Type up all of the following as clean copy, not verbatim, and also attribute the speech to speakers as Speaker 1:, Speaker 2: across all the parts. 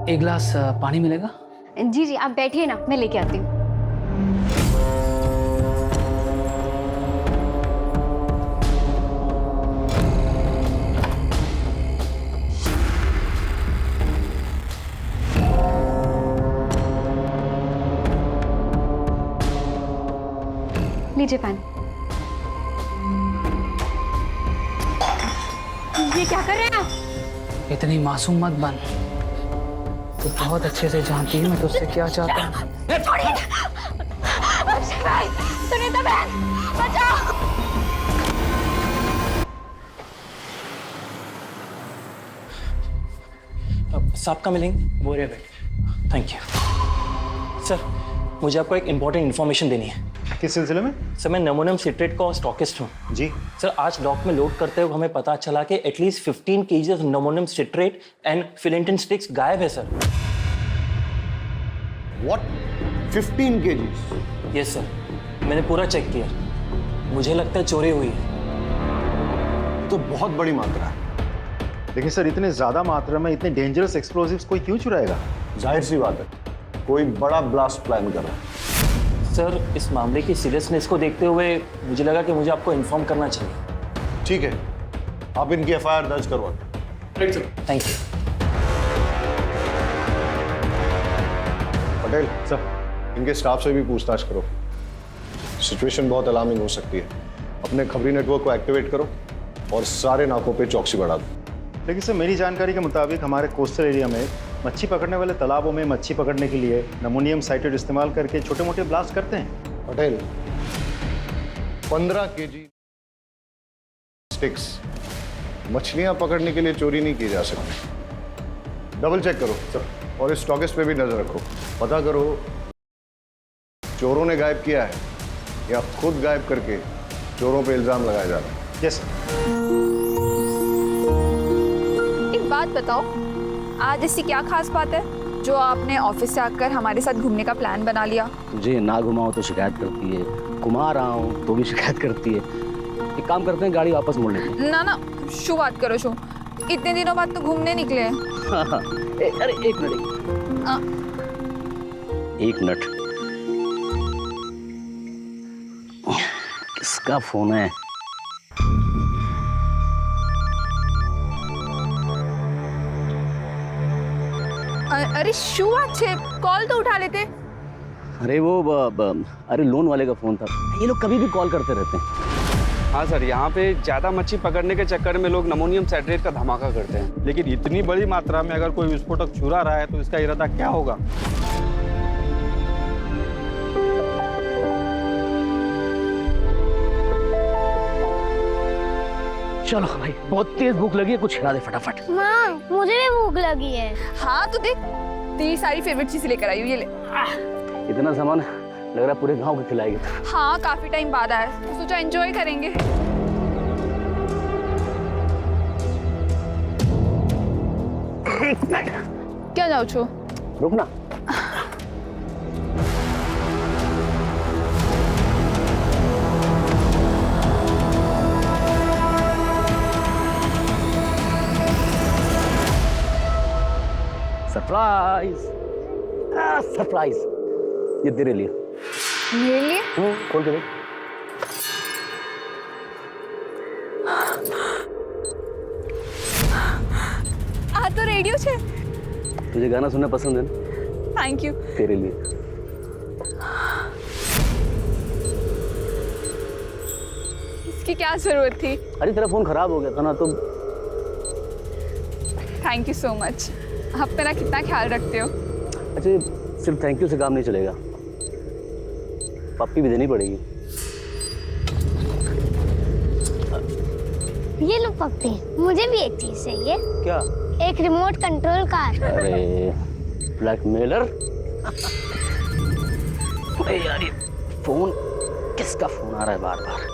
Speaker 1: एक गिलास पानी मिलेगा?
Speaker 2: जी जी, आप बैठिए ना, मैं लेके आती हूँ। लीजिए पानी। ये क्या कर रहे हैं आप?
Speaker 1: इतनी मासूम मत बन। तू बहुत अच्छे से जानती है मैं तुझसे क्या चाहता हूँ।
Speaker 2: छोड़िए। अक्षय भाई, सुनीता बहन, बचाओ।
Speaker 3: साहब का मिलेंगे?
Speaker 1: बोरिया बैठ।
Speaker 3: Thank you sir. मुझे आपको एक इम्पॉर्टेंट इन्फॉर्मेशन देनी है।
Speaker 4: किस सिलसिले में?
Speaker 3: सर मैं नमोनियम सिट्रेट का स्टॉकिस्ट हूँ।
Speaker 4: जी
Speaker 3: सर आज डॉक में लोड करते हुए हमें पता चला कि at least 15 KGs ammonium citrate and फिलेंटिन स्टिक्स गायब है सर।
Speaker 4: व्हाट? 15 kgs?
Speaker 3: यस सर, मैंने पूरा चेक किया, मुझे लगता है चोरी हुई है।
Speaker 4: तो बहुत बड़ी मात्रा है। देखिए सर, इतने ज्यादा मात्रा में इतने डेंजरस एक्सप्लोजिव्स कोई क्यों चुराएगा? जाहिर सी बात है, कोई बड़ा ब्लास्ट प्लान कर रहा है।
Speaker 3: सर इस मामले की सीरियसनेस को देखते हुए मुझे लगा कि मुझे आपको इन्फॉर्म करना चाहिए।
Speaker 4: ठीक है, आप इनकी FIR दर्ज करवा।
Speaker 3: Thank you.
Speaker 4: पटेल सर, इनके स्टाफ से भी पूछताछ करो। सिचुएशन बहुत अलार्मिंग हो सकती है। अपने खबरी नेटवर्क को एक्टिवेट करो और सारे नाकों पे चौकसी बढ़ा दो। लेकिन सर मेरी जानकारी के मुताबिक हमारे कोस्टल एरिया में मच्छी पकड़ने वाले तालाबों में मच्छी पकड़ने के लिए नमोनियम साइट्रेट इस्तेमाल करके छोटे मोटे ब्लास्ट करते हैं। पटेल, 15 kg स्टिक्स मछलियां पकड़ने के लिए चोरी नहीं की जा सकती। डबल चेक करो सर, और इस स्टॉकिस्ट पे भी नजर रखो। पता करो चोरों ने गायब किया है या खुद गायब करके चोरों पे इल्जाम लगाया जा रहा है। यस
Speaker 5: एक बात बताओ, आज ऐसी क्या खास बात है जो आपने ऑफिस से आकर हमारे साथ घूमने का प्लान बना लिया?
Speaker 6: मुझे ना घुमाओ तो शिकायत करती है, घुमा रहा हूँ तो भी शिकायत करती है। एक काम करते हैं, गाड़ी वापस मोड़ लेते हैं।
Speaker 5: ना ना, शू बात करो शू, इतने दिनों बाद तो घूमने निकले हैं।
Speaker 6: अरे एक मिनट, एक मिनट। किसका फोन है?
Speaker 5: अरे शू अच्छे, कॉल तो उठा लेते।
Speaker 6: अरे वो अरे लोन वाले का फोन था। ये लोग कभी भी कॉल करते रहते हैं।
Speaker 7: हाँ सर, यहाँ पे ज़्यादा मच्छी पकड़ने के चक्कर में लोग नमोनियम साइट्रेट का धमाका करते हैं, लेकिन इतनी बड़ी मात्रा में अगर कोई विस्फोटक चुरा रहा है तो इसका इरादा क्या होगा?
Speaker 6: चलो भाई, बहुत तेज भूख लगी है, कुछ खिला दे फटाफट।
Speaker 8: माँ, मुझे भी भूख लगी है।
Speaker 5: हाँ तो देख, तेरी सारी फेवरेट चीज लेकर आई हूँ, ये ले।
Speaker 6: इतना सामान लग रहा है पूरे गांव को खिलाएगी।
Speaker 5: हाँ काफी टाइम बाद आया तो सोचा एंजॉय करेंगे।
Speaker 6: एक मिनट,
Speaker 5: क्या जाओ छो?
Speaker 6: रुकना। सरप्राइज, सरप्राइज, ये तेरे लिए।
Speaker 5: मेरे लिए?
Speaker 6: खोल के देख।
Speaker 5: आ तो रेडियो छे।
Speaker 6: तुझे गाना सुनना पसंद है ना?
Speaker 5: Thank you.
Speaker 6: तेरे लिए।
Speaker 5: इसकी क्या जरूरत थी?
Speaker 6: अरे तेरा फोन खराब हो गया था ना, तो
Speaker 5: थैंक यू सो मच। आप मेरा कितना ख्याल रखते हो।
Speaker 6: अच्छा, सिर्फ थैंक यू से काम नहीं चलेगा, पप्पी भी देनी पड़ेगी।
Speaker 8: ये लो पप्पी, मुझे भी एक चीज चाहिए।
Speaker 6: क्या?
Speaker 8: एक रिमोट कंट्रोल कार।
Speaker 6: अरे ब्लैकमेलर। अरे यार, ये फोन, किसका फोन आ रहा है बार बार?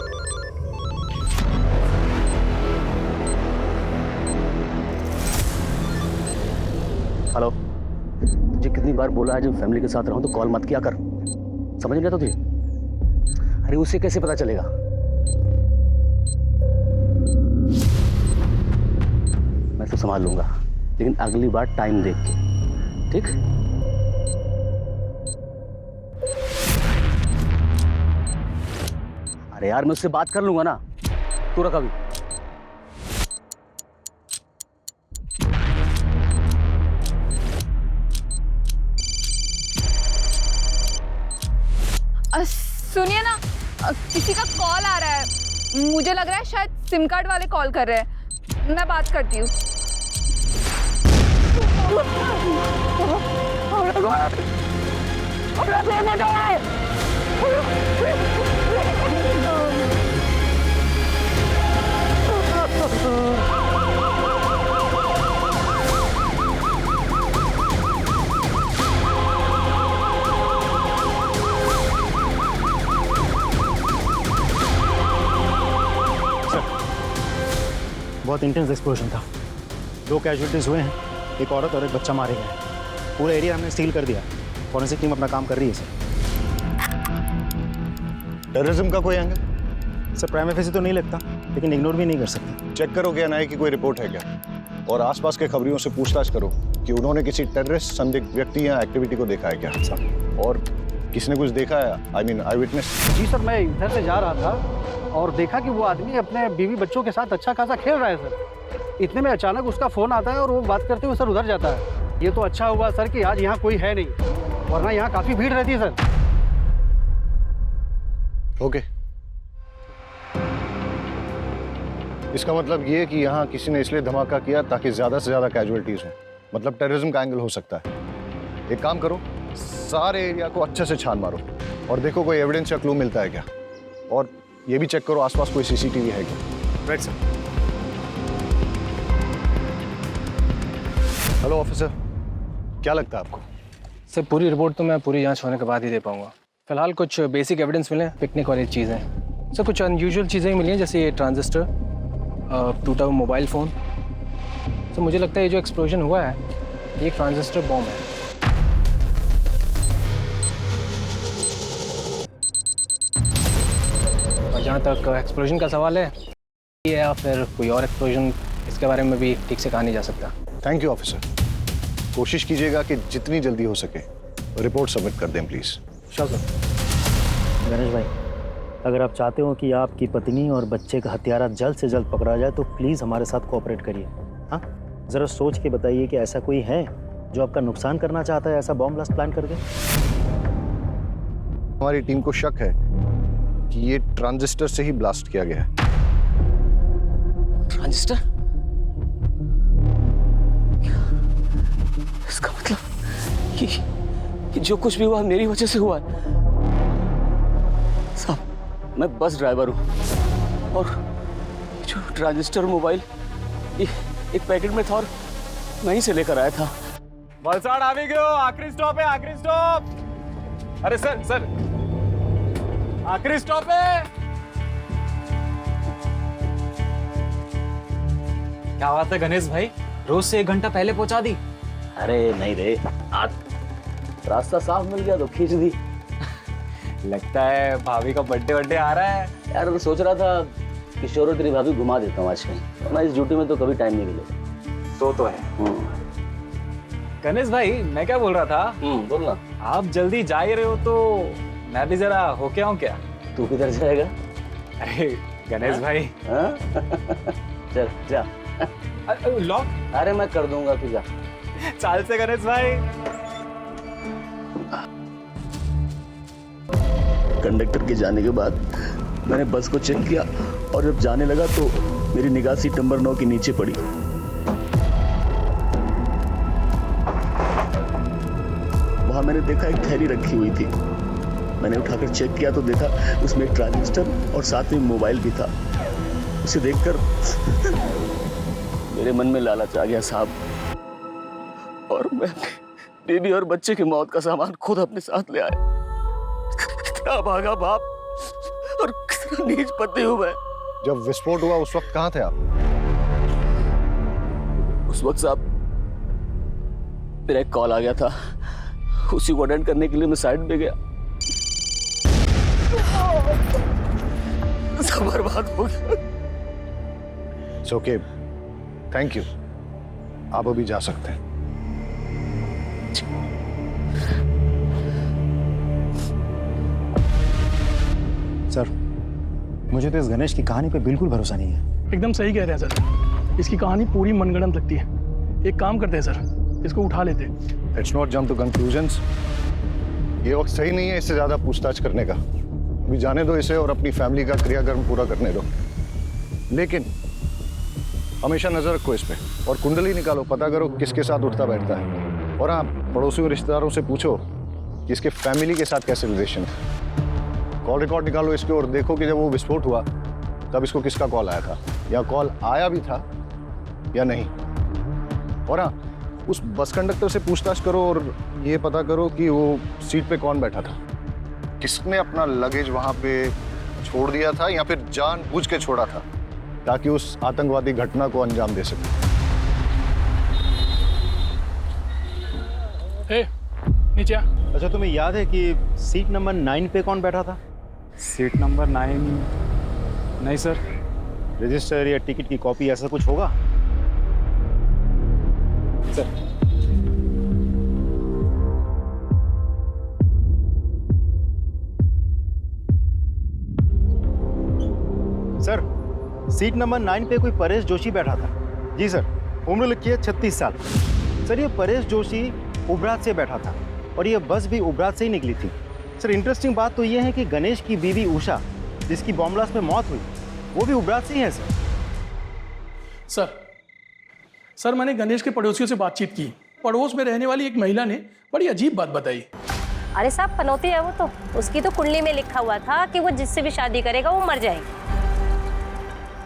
Speaker 6: हेलो, तुझे कितनी बार बोला है जब फैमिली के साथ रहूं तो कॉल मत किया कर, समझ नहीं आता तुझे? अरे उसे कैसे पता चलेगा? मैं तो संभाल लूंगा, लेकिन अगली बार टाइम देख के, ठीक? अरे यार मैं उससे बात कर लूंगा ना, तू रख अभी।
Speaker 5: सुनिए ना, किसी का कॉल आ रहा है, मुझे लग रहा है शायद सिम कार्ड वाले कॉल कर रहे हैं, मैं बात करती हूँ।
Speaker 9: बहुत इंटेंस एक्सप्लोजन था। 2 कैजुअलिटीज हुए हैं, एक औरत और एक बच्चा मारे गए। पूरा एरिया हमने सील कर दिया। फॉरेंसिक टीम अपना काम कर रही है सर।
Speaker 4: टेररिज्म का कोई एंगल?
Speaker 9: सर प्राइम फेसी तो नहीं लगता, लेकिन इग्नोर भी नहीं कर सकते।
Speaker 4: चेक करो कि एनआईए की कोई रिपोर्ट है क्या, और आसपास के खबरियों से पूछताछ करो कि उन्होंने किसी टेररिस्ट संदिग्ध व्यक्ति या एक्टिविटी को देखा है क्या, और किसने कुछ देखा है, आई मीन आई विटनेस।
Speaker 9: जी सर, मैं इधर से जा रहा था और देखा कि वो आदमी अपने बीवी बच्चों के साथ अच्छा खासा खेल रहा है सर। इतने में अचानक उसका फोन आता है और वो बात करते हुए सर उधर जाता है। ये तो अच्छा हुआ सर कि आज यहाँ कोई है नहीं, वरना यहाँ काफी भीड़ रहती है सर।
Speaker 4: ओके, इसका मतलब ये है कि यहाँ किसी ने इसलिए धमाका किया ताकि ज्यादा से ज्यादा कैजुअलिटीज हो, मतलब टेररिज्म का एंगल हो सकता है। एक काम करो, सारे एरिया को अच्छे से छान मारो और देखो कोई एविडेंस या क्लू मिलता है क्या, और ये भी चेक करो आसपास कोई सीसीटीवी है क्या।
Speaker 9: Right sir.
Speaker 4: हेलो ऑफिसर, क्या लगता है आपको?
Speaker 10: सर पूरी रिपोर्ट तो मैं पूरी जांच होने के बाद ही दे पाऊंगा। फिलहाल कुछ बेसिक एविडेंस मिले, पिकनिक वाली चीज़ें। सर कुछ अनयूजुअल चीज़ें मिली हैं, जैसे ये ट्रांजिस्टर, टूटा हुआ मोबाइल फ़ोन। सर मुझे लगता है ये जो एक्सप्लोजन हुआ है ये एक ट्रांजिस्टर बॉम्ब है। और जहाँ तक एक्सप्लोजन का सवाल है, ये या फिर कोई और एक्सप्लोजन, इसके बारे में भी ठीक से कहा नहीं जा सकता।
Speaker 4: थैंक यू ऑफिसर, कोशिश कीजिएगा कि जितनी जल्दी हो सके रिपोर्ट सबमिट कर दें प्लीज़।
Speaker 10: Sure sir.
Speaker 9: गणेश भाई, अगर आप चाहते हो कि आपकी पत्नी और बच्चे का हत्यारा जल्द से जल्द पकड़ा जाए तो प्लीज़ हमारे साथ कोऑपरेट करिए। हाँ, ज़रा सोच के बताइए कि ऐसा कोई है जो आपका नुकसान करना चाहता है, ऐसा बॉम्ब ब्लास्ट प्लान करके।
Speaker 4: हमारी टीम को शक है कि ये ट्रांजिस्टर से ही ब्लास्ट किया गया है।
Speaker 3: ट्रांजिस्टर? इसका मतलब कि जो कुछ भी हुआ मेरी वजह से हुआ है। साहब मैं बस ड्राइवर हूँ और जो ट्रांजिस्टर मोबाइल एक पैकेट में था और वहीं से लेकर आया था।
Speaker 7: वलसाड़ आ गए हो, आखिरी स्टॉप है, आखिरी स्टॉप। अरे सर सर, आखिरी स्टॉप है।
Speaker 1: क्या बात है गणेश भाई, रोज से 1 घंटा पहले पहुंचा दी।
Speaker 6: अरे नहीं रे, आज रास्ता साफ मिल गया तो खींच दी।
Speaker 1: लगता है भाभी का बर्थडे आ रहा है।
Speaker 6: यार मैं सोच रहा था किशोर और तेरी भाभी घुमा देता हूँ आज कहीं, मैं इस ड्यूटी में तो कभी टाइम नहीं मिलेगा।
Speaker 1: तो है गणेश भाई, मैं क्या बोल रहा था,
Speaker 6: बोलना।
Speaker 1: आप जल्दी जा ही रहे हो तो मैं भी जरा होके आऊं क्या?
Speaker 6: तू किधर जाएगा?
Speaker 1: अरे गणेश भाई।
Speaker 6: चल जा।
Speaker 1: लॉक?
Speaker 6: अरे मैं कर दूंगा, तू जा।
Speaker 1: चाल से गणेश भाई।
Speaker 6: कंडक्टर के जाने के बाद मैंने बस को चेक किया और जब जाने लगा तो मेरी निगाह सीट नंबर 9 के नीचे पड़ी। वहां मैंने देखा एक थैली रखी हुई थी। मैंने उठाकर चेक किया तो देखा उसमें एक ट्रांजिस्टर और साथ में मोबाइल भी था। उसे देखकर मेरे मन में लालच आ गया साहब, और मैं बेबी और बच्चे की मौत का सामान खुद अपने साथ ले आया। कितना भागा बाप और कितना नीच पति हूं मैं।
Speaker 4: जब विस्फोट हुआ उस वक्त कहाँ थे आप?
Speaker 6: उस वक्त साहब मेरा एक कॉल आ गया था, उसी को अटेंड करने के लिए मैं साइड पे गया। सब बर्बाद हो गया।
Speaker 4: It's okay, थैंक यू, आप अभी जा सकते हैं।
Speaker 11: सर, मुझे तो इस गणेश की कहानी पे बिल्कुल भरोसा नहीं है।
Speaker 12: एकदम सही कह रहे हैं सर, इसकी कहानी पूरी मनगढ़ंत लगती है। एक काम करते हैं सर, इसको उठा लेते हैं।
Speaker 4: Let's not jump to conclusions. ये वक्त सही नहीं है इससे ज्यादा पूछताछ करने का। अभी जाने दो इसे और अपनी फैमिली का क्रियाकर्म पूरा करने दो। लेकिन हमेशा नजर रखो इस पे और कुंडली निकालो, पता करो किसके साथ उठता बैठता है। और हाँ, पड़ोसियों रिश्तेदारों से पूछो कि इसके फैमिली के साथ कैसे रिलेशन है। कॉल रिकॉर्ड निकालो इसके और देखो कि जब वो विस्फोट हुआ तब इसको किसका कॉल आया था, या कॉल आया भी था या नहीं। और हाँ, उस बस कंडक्टर से पूछताछ करो और ये पता करो कि वो सीट पे कौन बैठा था, किसने अपना लगेज वहां पे छोड़ दिया था या फिर जानबूझ के छोड़ा था ताकि उस आतंकवादी घटना को अंजाम दे सके।
Speaker 12: नीचे आ।
Speaker 11: अच्छा, तुम्हें याद है कि सीट नंबर 9 पे कौन बैठा था?
Speaker 7: Seat number 9? नहीं सर।
Speaker 11: रजिस्टर या टिकट की कॉपी ऐसा कुछ होगा सर? सर, सीट नंबर 9 पे कोई परेश जोशी बैठा था। जी सर, उम्र लिखी है 36 साल। सर, ये परेश जोशी उबरात से बैठा था और ये बस भी उबरात से ही निकली थी। सर, इंटरेस्टिंग बात तो ये है कि गणेश की बीवी उषा, जिसकी बॉम्ब ब्लास्ट में मौत हुई, वो भी उबरात से ही है सर।
Speaker 12: सर, मैंने गणेश के पड़ोसियों से बातचीत की। पड़ोस में रहने वाली एक महिला ने बड़ी अजीब बात बताई।
Speaker 13: अरे साहब, पनौती है वो तो। उसकी तो कुंडली में लिखा हुआ था कि वो जिससे भी शादी करेगा वो मर जाएगी।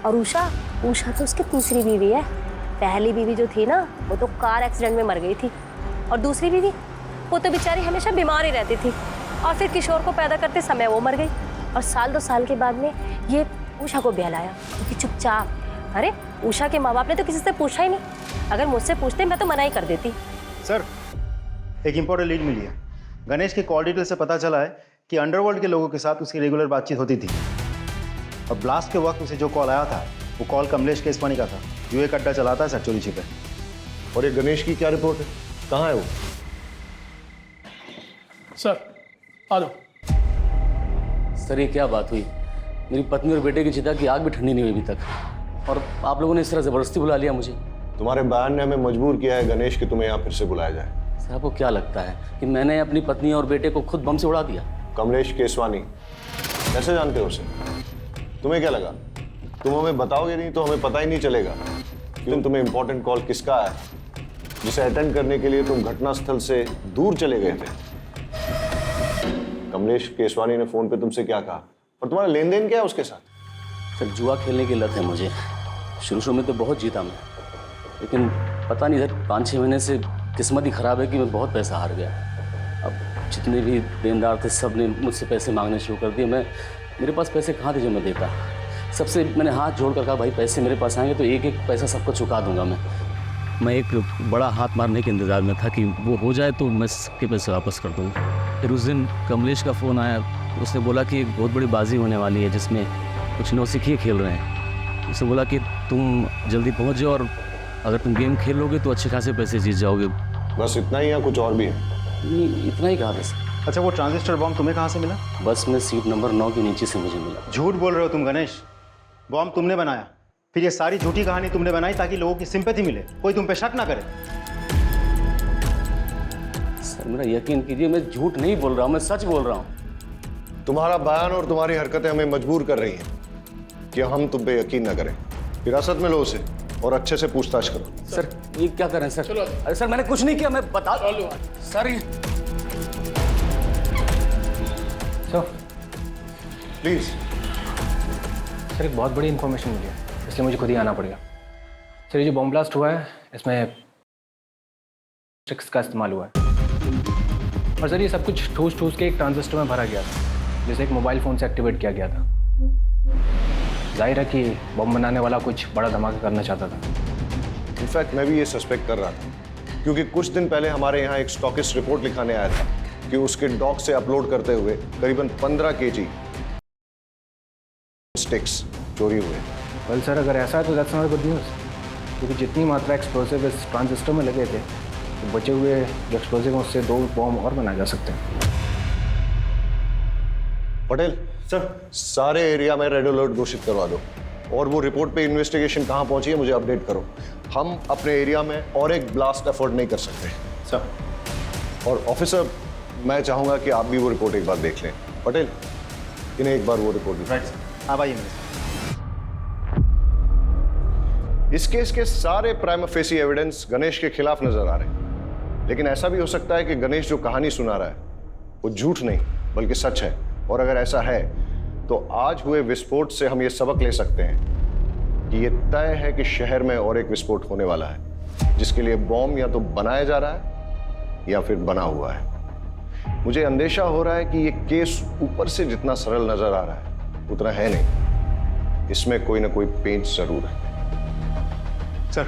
Speaker 13: और उषा तो उसकी तीसरी बीवी है। पहली बीवी जो थी ना, वो तो कार एक्सीडेंट में मर गई थी। और दूसरी बीवी, वो तो बेचारी हमेशा बीमार ही रहती थी। और फिर किशोर को पैदा करते समय वो मर गई। और 1-2 साल के बाद में ये उषा को बहलाया, क्योंकि चुपचाप। अरे, उषा के माँ बाप ने तो किसी से पूछा ही नहीं। अगर मुझसे पूछते मैं तो मना ही कर देती।
Speaker 11: सर, एक इंपॉर्टेंट लीड मिली है। गणेश के कॉल डिटेल से पता चला है कि अंडरवर्ल्ड के लोगों के साथ उसकी रेगुलर बातचीत होती थी। और ब्लास्ट के वक्त उसे जो कॉल आया था वो कॉल कमलेश केसवानी का था, जो एक अड्डा चलाता है सर चोरी छिपे।
Speaker 4: और ये गणेश की क्या रिपोर्ट है, कहाँ है वो?
Speaker 12: सर, आ जाओ।
Speaker 3: सर, ये क्या बात हुई? मेरी पत्नी और बेटे की चिता की आग भी ठंडी नहीं हुई अभी तक, और आप लोगों ने इस तरह जबरदस्ती बुला लिया मुझे।
Speaker 4: तुम्हारे बयान ने हमें मजबूर किया है गणेश कि तुम्हें यहाँ फिर से बुलाया जाए।
Speaker 3: सर, आपको क्या लगता है कि मैंने अपनी पत्नी और बेटे को खुद बम से उड़ा दिया?
Speaker 4: कमलेश केसवानी, कैसे जानते हो उसे? तुम्हें क्या लगा तुम हमें बताओगे नहीं तो हमें पता ही नहीं चलेगा कि तुम्हें इंपॉर्टेंट कॉल किसका है, जिसे अटेंड करने के लिए तुम घटनास्थल से दूर चले गए थे? कमलेश केसवानी ने फोन पे तुमसे क्या कहा और तुम्हारा लेन देन क्या है उसके साथ?
Speaker 3: सर, जुआ खेलने की लत है मुझे। शुरू में तो बहुत जीता मैं, लेकिन पता नहीं सर, 5-6 महीने से किस्मत ही खराब है कि मैं बहुत पैसा हार गया। अब जितने भी देनदार थे सब ने मुझसे पैसे मांगने शुरू कर दिए। मेरे पास पैसे कहाँ थे जो मैं देता? सबसे मैंने हाथ जोड़ कर कहा, भाई पैसे मेरे पास आएंगे तो एक पैसा सबको चुका दूंगा मैं एक बड़ा हाथ मारने के इंतज़ार में था कि वो हो जाए तो मैं सबके पैसे वापस कर दूँ। फिर उस दिन कमलेश का फ़ोन आया, उसने बोला कि एक बहुत बड़ी बाजी होने वाली है जिसमें कुछ नौसिखिए खेल रहे हैं। उसने बोला कि तुम जल्दी पहुँच जाओ और अगर तुम गेम खेल लोगे तो अच्छे खासे पैसे जीत जाओगे।
Speaker 4: बस इतना ही या कुछ और भी है?
Speaker 3: नहीं, इतना ही कहा था।
Speaker 11: अच्छा, वो ट्रांजिस्टर बॉम्ब तुम्हें कहाँ से मिला?
Speaker 3: बस में सीट नंबर 9 के नीचे से मुझे मिला।
Speaker 11: झूठ बोल रहे हो तुम गणेश। बॉम्ब तुमने बनाया, फिर ये सारी झूठी कहानी तुमने बनाई ताकि लोगों की सिंपैथी मिले, कोई तुम पे शक ना करे।
Speaker 3: सर, मेरा यकीन कीजिए, मैं झूठ नहीं बोल रहा हूँ, मैं सच बोल रहा हूँ।
Speaker 4: तुम्हारा बयान और तुम्हारी हरकतें हमें मजबूर कर रही हैं कि हम तुम पे यकीन न करें। हिरासत में लो उसे और अच्छे से पूछताछ करो।
Speaker 3: सर, ये क्या कर रहे हैं सर?
Speaker 12: चलो।
Speaker 3: अरे सर, मैंने कुछ नहीं किया, मैं बता। Sir,
Speaker 4: please.
Speaker 10: सर, एक बहुत बड़ी इन्फॉर्मेशन मिली है, इसलिए मुझे खुद ही आना पड़ेगा। सर, ये जो बॉम्ब ब्लास्ट हुआ है इसमें ट्रिक्स का इस्तेमाल हुआ है। और सर, ये सब कुछ ठूस के एक ट्रांजिस्टर में भरा गया था, जिसे एक मोबाइल फ़ोन से एक्टिवेट किया गया था। जाहिर है कि बम बनाने वाला कुछ बड़ा धमाका करना चाहता था।
Speaker 4: इनफैक्ट मैं भी ये सस्पेक्ट कर रहा था, क्योंकि कुछ दिन पहले हमारे यहाँ एक स्टॉकिस्ट रिपोर्ट लिखाने आया था कि उसके डॉक से अपलोड करते हुए करीबन 15 kg स्टिक्स चोरी हुए।
Speaker 10: वेल सर, अगर ऐसा है तो दैट्स नॉट गुड न्यूज़, क्योंकि जितनी मात्रा एक्सप्लोसिव इस ट्रांजिस्टर में लगे थे तो बचे हुए जो एक्सप्लोजिव उससे 2 बॉम्ब और बनाए जा सकते हैं।
Speaker 4: पटेल सर, सारे एरिया में रेड अलर्ट घोषित करवा दो और वो रिपोर्ट पे इन्वेस्टिगेशन कहाँ पहुंची है मुझे अपडेट करो। हम अपने एरिया में और एक ब्लास्ट अफोर्ड नहीं कर सकते सर। और ऑफिसर, मैं चाहूंगा कि आप भी वो रिपोर्ट एक बार देख लें। पटेल, इन्हें एक बार वो रिपोर्ट दिखाएं।
Speaker 11: आप आइए मेरे साथ।
Speaker 4: इस केस के सारे प्राइमा फेसी एविडेंस गणेश के खिलाफ नजर आ रहे हैं, लेकिन ऐसा भी हो सकता है कि गणेश जो कहानी सुना रहा है वो झूठ नहीं बल्कि सच है। और अगर ऐसा है तो आज हुए विस्फोट से हम ये सबक ले सकते हैं कि ये तय है कि शहर में और एक विस्फोट होने वाला है, जिसके लिए बॉम्ब या तो बनाया जा रहा है या फिर बना हुआ है। मुझे अंदेशा हो रहा है कि ये केस ऊपर से जितना सरल नजर आ रहा है उतना है नहीं, इसमें कोई ना कोई पेंच जरूर है।
Speaker 11: सर,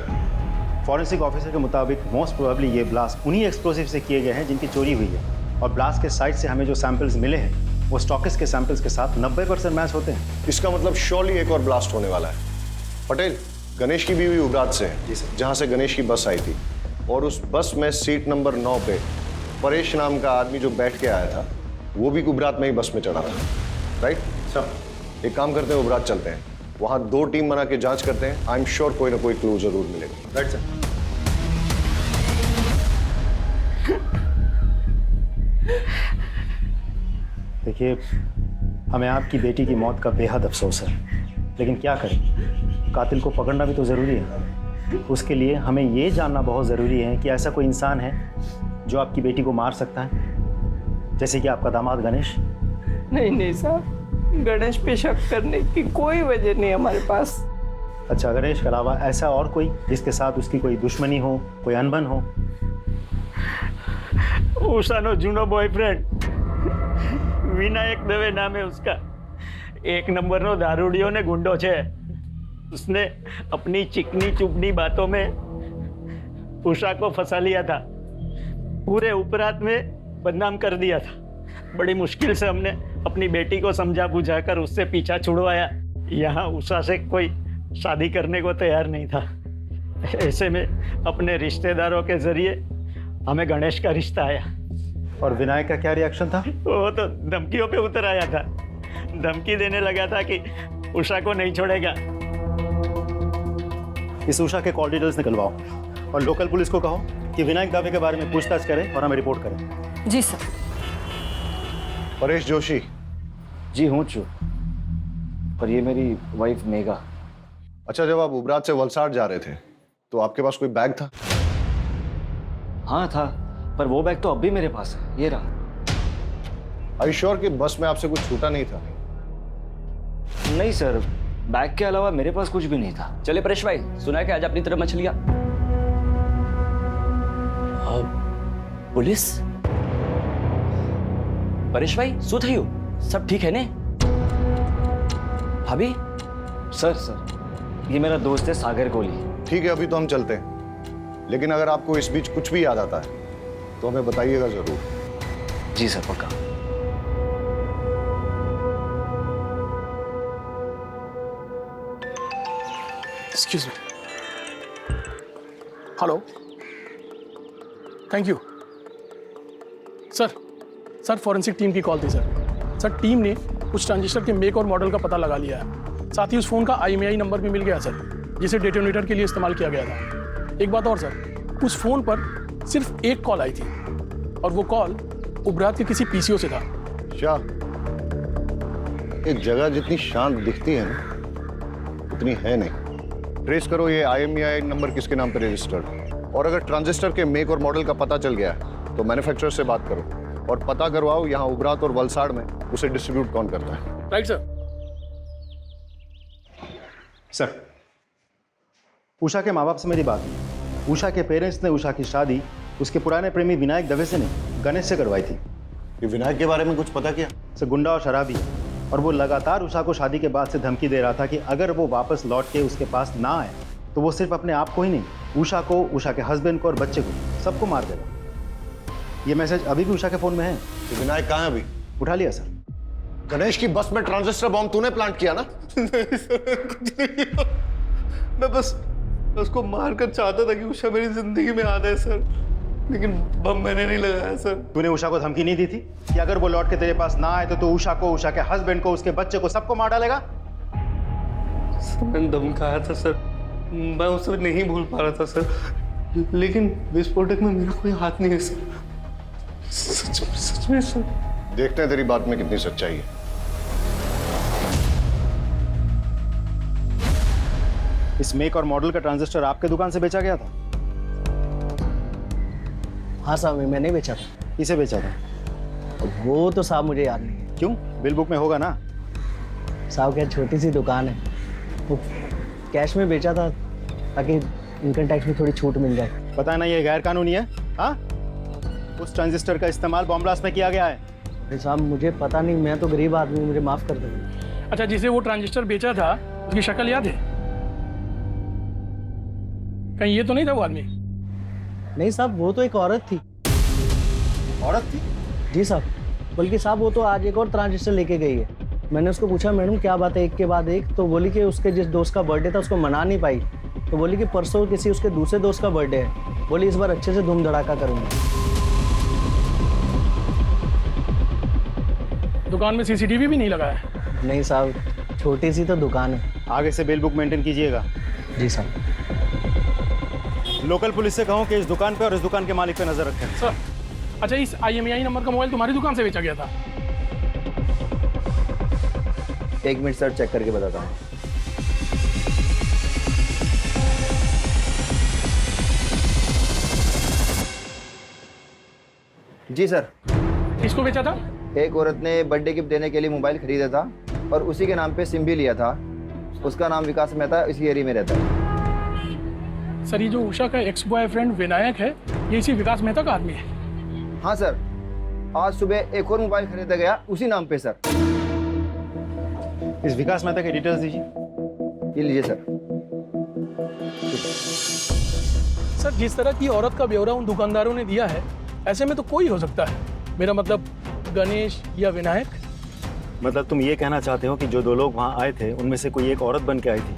Speaker 11: फॉरेंसिक ऑफिसर के मुताबिक मोस्ट प्रोबेबली ये ब्लास्ट उन्हीं एक्सप्लोसिव से किए गए हैं जिनकी चोरी हुई है, और ब्लास्ट के साइट से हमें जो सैंपल्स मिले हैं वो स्टॉकिस्ट के सैंपल्स के साथ 90% मैच होते हैं।
Speaker 4: इसका मतलब श्योरली एक और ब्लास्ट होने वाला है। पटेल, गणेश की बीवी उबरात से है,
Speaker 11: जी सर।
Speaker 4: जहां से गणेश की बस आई थी, और उस बस में सीट नंबर 9 पे परेश नाम का आदमी जो बैठ के आया था वो भी उबरात में ही बस में चढ़ा था, राइट सर? एक काम करते हैं, उबरात चलते हैं, वहां 2 टीम बना के जांच करते हैं। आई एम श्योर कोई ना कोई क्लू जरूर मिलेगा।
Speaker 11: Right sir. देखिए, हमें आपकी बेटी की मौत का बेहद अफसोस है, लेकिन क्या करें, कातिल को पकड़ना भी तो ज़रूरी है। उसके लिए हमें ये जानना बहुत ज़रूरी है कि ऐसा कोई इंसान है जो आपकी बेटी को मार सकता है, जैसे कि आपका दामाद गणेश।
Speaker 14: नहीं साहब, गणेश पे शक करने की कोई वजह नहीं हमारे पास।
Speaker 11: अच्छा, गणेश के अलावा ऐसा और कोई जिसके साथ उसकी कोई दुश्मनी हो, कोई अनबन हो?
Speaker 14: उषानो जूनो बॉयफ्रेंड विनायक दवे नाम है उसका। 1 नंबरનો દારૂડિયો ને ગુંડો છે। उसने अपनी चिकनी चुपनी बातों में उषा को फंसा लिया था, पूरे उपरात में बदनाम कर दिया था। बड़ी मुश्किल से हमने अपनी बेटी को समझा बुझाकर उससे पीछा छुड़वाया। यहाँ उषा से कोई शादी करने को तैयार नहीं था। ऐसे में अपने रिश्तेदारों के जरिए हमें गणेश का रिश्ता आया।
Speaker 11: और विनायक का क्या रिएक्शन था?
Speaker 14: वो तो धमकियों पे उतर आया था, धमकी देने लगा था कि उषा को नहीं छोड़ेगा।
Speaker 11: इस उषा के कॉल डिटेल्स निकलवाओ और लोकल पुलिस को कहो कि विनायक दावे के बारे में पूछताछ करें और हमें रिपोर्ट करें।
Speaker 14: जी सर।
Speaker 4: परेश जोशी।
Speaker 1: जी हूँ चू, पर ये मेरी वाइफ मेघा।
Speaker 4: अच्छा, जब आप उबरात से वलसाड जा रहे थे तो आपके पास कोई बैग था?
Speaker 1: हाँ था, पर वो बैग तो अब भी मेरे पास है, ये रहा।
Speaker 4: Are you sure कि बस में आपसे कुछ छूटा नहीं था?
Speaker 1: नहीं सर, बैग के अलावा मेरे पास कुछ भी नहीं था।
Speaker 3: चले परेश भाई, सुना है कि आज अपनी तरफ मछलियां। पुलिस? परेश भाई શું થયું? सब ठीक है ने? भाभी?
Speaker 1: सर ये मेरा दोस्त है सागर कोहली।
Speaker 4: ठीक है, अभी तो हम चलते हैं, लेकिन अगर आपको इस बीच कुछ भी याद आता है तो हमें बताइएगा जरूर।
Speaker 1: जी सर, पक्का।
Speaker 12: Excuse me. Hello, thank you sir. Forensic team की कॉल थी सर। टीम ने उस ट्रांजिस्टर के मेक और मॉडल का पता लगा लिया है। साथ ही उस फोन का IMEI नंबर भी मिल गया सर, जिसे डेटोनेटर के लिए इस्तेमाल किया गया था। एक बात और सर, उस फोन पर सिर्फ एक कॉल आई थी और वो कॉल उबरात के किसी PCO से था।
Speaker 4: क्या एक जगह जितनी शांत दिखती है ना उतनी है नहीं। ट्रेस करो ये IMEI नंबर किसके नाम पर रजिस्टर्ड, और अगर ट्रांजिस्टर के मेक और मॉडल का पता चल गया तो मैन्युफैक्चरर से बात करो और पता करवाओ यहाँ उबरात और वलसाड़ में उसे डिस्ट्रीब्यूट कौन करता है।
Speaker 12: Right sir.
Speaker 11: सर, उषा के माँ बाप से मेरी बात हुई। उषा के पेरेंट्स ने उषा की शादी उसके पुराने प्रेमी विनायक दवे से नहीं, गणेश से करवाई थी।
Speaker 4: ये विनायक के बारे में कुछ पता किया?
Speaker 11: सर, गुंडा और शराबी, और वो लगातार उषा को शादी के बाद से धमकी दे रहा था कि अगर वो वापस लौट के उसके पास ना आए तो वो सिर्फ अपने आप को ही नहीं, उषा को, उषा के हस्बैंड को और बच्चे को, सबको मार देगा। ये मैसेज अभी भी उषा के फ़ोन में है।
Speaker 4: तो विनायक कहाँ है अभी?
Speaker 11: उठा लिया सर।
Speaker 4: गणेश की बस में ट्रांजिस्टर बॉम्ब तूने प्लांट किया ना?
Speaker 6: नहीं सर, कुछ नहीं किया। मैं बस उसको मारकर चाहता था कि उषा मेरी जिंदगी में आ जाए सर। लेकिन बम मैंने नहीं लगाया सर।
Speaker 11: तूने उषा को धमकी नहीं दी थी कि अगर वो लौट के तेरे पास ना आए तो तू उषा को, उषा के हस्बैंड को, उसके बच्चे को, सबको मार डालेगा?
Speaker 6: सर मैंने धमकाया था सर, मैं उसे नहीं भूल पा रहा था सर, लेकिन विस्फोटक में मेरा कोई हाथ नहीं है सर। सच में सर।
Speaker 4: देखते हैं तेरी बात में कितनी सच्चाई है।
Speaker 11: इस मेक और मॉडल का ट्रांजिस्टर आपके दुकान से बेचा गया था?
Speaker 9: हाँ साहब, मैंने बेचा था।
Speaker 11: किसे बेचा था?
Speaker 9: वो तो साहब मुझे याद नहीं है।
Speaker 11: क्यों? बिल बुक में होगा ना।
Speaker 9: साहब क्या छोटी सी दुकान है, वो कैश में बेचा था ताकि इनकम टैक्स में थोड़ी छूट मिल जाए।
Speaker 11: पता है ना ये गैर कानूनी है। हाँ, उस ट्रांजिस्टर का इस्तेमाल बॉम्ब ब्लास्ट में किया गया है।
Speaker 9: साहब मुझे पता नहीं, मैं तो गरीब आदमी हूँ, मुझे माफ कर दो।
Speaker 12: अच्छा, जिसे वो ट्रांजिस्टर बेचा था उसकी शक्ल याद है? कहीं ये तो नहीं था वो आदमी?
Speaker 9: नहीं साहब, वो तो एक औरत थी।
Speaker 11: औरत थी?
Speaker 9: जी साहब, बल्कि साहब वो तो आज एक और ट्रांजिस्टर लेके गई है। मैंने उसको पूछा मैडम क्या बात है एक के बाद एक, तो बोली कि उसके जिस दोस्त का बर्थडे था उसको मना नहीं पाई, तो बोली कि परसों किसी उसके दूसरे दोस्त का बर्थडे है, बोली इस बार अच्छे से धूम धड़ाका करूँगी।
Speaker 12: दुकान में सीसीटीवी भी नहीं लगा है?
Speaker 9: नहीं साहब, छोटी सी तो दुकान है।
Speaker 11: आगे से बिल बुक मेंटेन कीजिएगा।
Speaker 9: जी साहब।
Speaker 11: लोकल पुलिस से कहो कि इस दुकान पे और इस दुकान के मालिक पे नजर रखें।
Speaker 12: सर, अच्छा इस IMEI नंबर का मोबाइल तुम्हारी दुकान से बेचा गया था?
Speaker 9: एक मिनट सर, चेक करके बताता हूँ।
Speaker 15: जी सर।
Speaker 12: किसको बेचा था?
Speaker 15: एक औरत ने बर्थडे गिफ्ट देने के लिए मोबाइल खरीदा था और उसी के नाम पे सिम भी लिया था। उसका नाम विकास मेहता, इसी एरिया में रहता है।
Speaker 12: सर ये जो उषा का एक्स बॉयफ्रेंड विनायक है, ये इसी विकास मेहता का आदमी है?
Speaker 15: हाँ सर, आज सुबह एक और मोबाइल खरीदा गया उसी नाम पे सर।
Speaker 11: इस विकास मेहता के डिटेल्स दीजिए।
Speaker 15: ये लीजिए सर।
Speaker 12: सर जिस तरह की औरत का ब्यौरा उन दुकानदारों ने दिया है, ऐसे में तो कोई हो सकता है। मेरा मतलब गणेश या विनायक।
Speaker 11: मतलब तुम ये कहना चाहते हो कि जो दो लोग वहाँ आए थे उनमें से कोई एक औरत बन के आई थी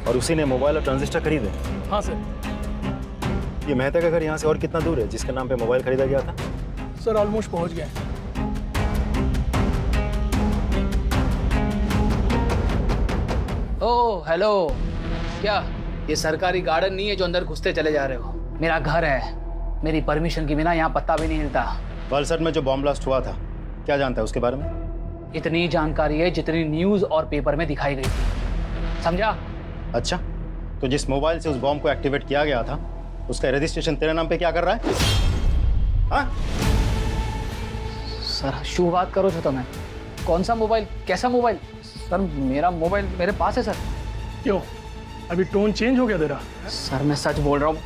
Speaker 11: और उसी ने मोबाइल और ट्रांजिस्टर खरीदे?
Speaker 12: हाँ सर।
Speaker 11: ये मेहता का घर यहाँ से और कितना दूर है जिसके नाम पे मोबाइल खरीदा गया था?
Speaker 12: सर ऑलमोस्ट पहुँच गए।
Speaker 1: ओह हेलो, क्या ये सरकारी गार्डन नहीं है जो अंदर घुसते चले जा रहे हो? मेरा घर है, मेरी परमिशन के बिना यहाँ पत्ता भी नहीं हिलता।
Speaker 11: वलसड में जो बॉम्ब ब्लास्ट हुआ था, क्या जानता है उसके बारे में?
Speaker 1: इतनी जानकारी है जितनी न्यूज़ और पेपर में दिखाई गई थी, समझा?
Speaker 11: अच्छा, तो जिस मोबाइल से उस बॉम्ब को एक्टिवेट किया गया था उसका रजिस्ट्रेशन तेरे नाम पे क्या कर रहा है? हाँ?
Speaker 1: सर शुरुआत करो जो तुम्हें। कौन सा मोबाइल, कैसा मोबाइल? सर मेरा मोबाइल मेरे पास है सर।
Speaker 12: क्यों, अभी टोन चेंज हो गया तेरा?
Speaker 1: सर मैं सच बोल रहा हूँ,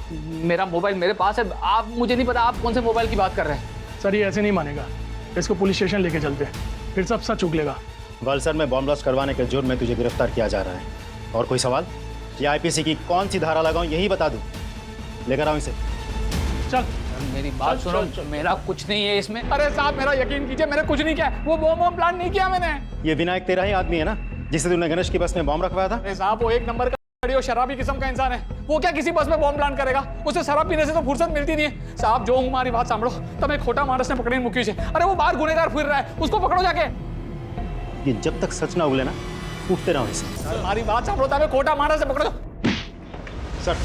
Speaker 1: मेरा मोबाइल मेरे पास है। आप, मुझे नहीं पता आप कौन से मोबाइल की बात कर रहे हैं।
Speaker 12: सर ये ऐसे नहीं मानेगा, इसको पुलिस स्टेशन लेके चलते हैं, फिर सब सच उगलेगा।
Speaker 11: वलसड में बॉम्ब ब्लास्ट करवाने के जुर्म में तुझे गिरफ्तार किया जा रहा है। और कोई सवाल? ये IPC की कौन सी धारा लगाऊं यही बता दूं। लेकर आओ इसे।
Speaker 12: चल
Speaker 1: मेरी बात सुनो, मेरा कुछ नहीं है इसमें।
Speaker 12: अरे साहब मेरा यकीन कीजिए, मैंने कुछ नहीं किया, वो बॉम्ब प्लान नहीं किया मैंने।
Speaker 11: ये विनायक तेरा ही आदमी है ना जिसे तूने गणेश की बस में बॉम्ब रखवाया था?
Speaker 12: अरे साहब वो एक नंबर का शराबी किस्म का इंसान है, वो क्या किसी बस में बॉम्ब प्लान करेगा? उसे शराब पीने से तो फुर्सत मिलती नहीं है। साहब जो हमारी बात सांभो, તમે खोटा मानस ने पकड़ी मुक्की से। अरे वो बाहर गुनेगार फिर रहा है, उसको पकड़ो जाके।
Speaker 11: ये जब तक सच ना उगले ना, उठते रहो इसे।
Speaker 12: हमारी बात सांभो, તમે खोटा मानस ने पकड़ो।
Speaker 4: सर